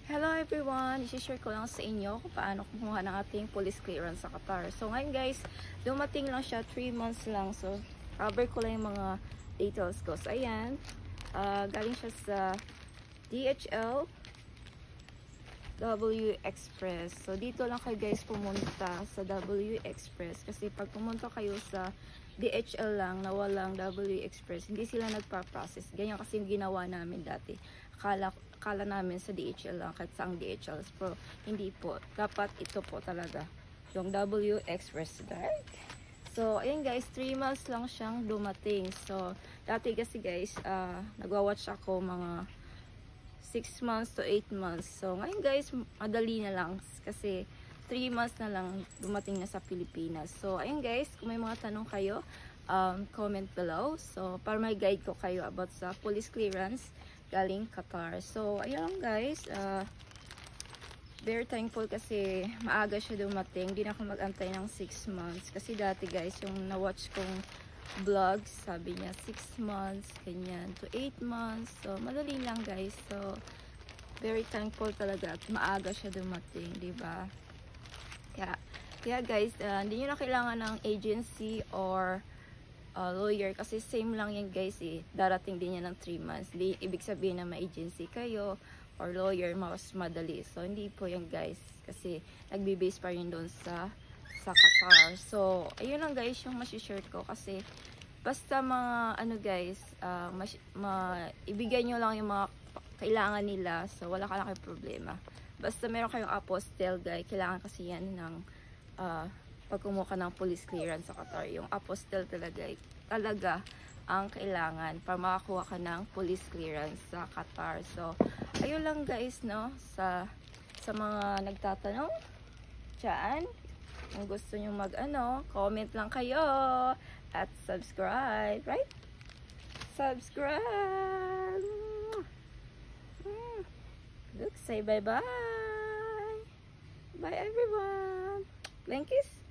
Hello everyone! I-share ko lang sa inyo kung paano kumuha ng ating police clearance sa Qatar. So ngayon guys, dumating lang siya 3 months lang. So cover ko lang yung mga details ko. So ayan, galing siya sa DHL W Express. So dito lang kayo guys pumunta sa W Express. Kasi pag pumunta kayo sa DHL lang na walang W Express, hindi sila nagpa-process. Ganyan kasi yung ginawa namin dati. Akala namin sa DHL lang, kahit saang DHL. Pero hindi po. Dapat ito po talaga. Yung W Express, right? So, ayan guys, 3 months lang siyang dumating. So, dati kasi guys, nagwa-watch ako mga 6 months to 8 months. So, ngayon guys, madali na lang. Kasi, 3 months na lang dumating na sa Pilipinas. So, ayun guys, kung may mga tanong kayo, comment below. So, para may guide ko kayo about sa police clearance galing Qatar. So, ayun lang guys. Very thankful kasi maaga siya dumating. Hindi na ako mag-antay ng 6 months. Kasi dati guys, yung na-watch kong vlogs, sabi niya 6 months, ganyan, to 8 months. So, madali lang guys. So, very thankful talaga at maaga siya dumating, diba? Kaya guys, hindi nyo na kailangan ng agency or lawyer kasi same lang yan guys eh. Darating din yan ng 3 months. Di ibig sabihin na may agency kayo or lawyer, mas madali. So, hindi po yan guys. Kasi nagbe-base pa rin doon sa Qatar. So, ayun lang guys yung masishare ko kasi basta mga ano guys, ibigay nyo lang yung mga kailangan nila. So, wala ka lang kayong problema. Basta meron kayong apostle guys, kailangan kasi yan ng pag kumuha ka ng police clearance sa Qatar. Yung apostle talaga ang kailangan para makakuha ka ng police clearance sa Qatar. So, ayun lang guys, no? Sa mga nagtatanong dyan, kung gusto nyo comment lang kayo at subscribe, right? Subscribe! Look, say bye-bye! Bye everyone! Blankies?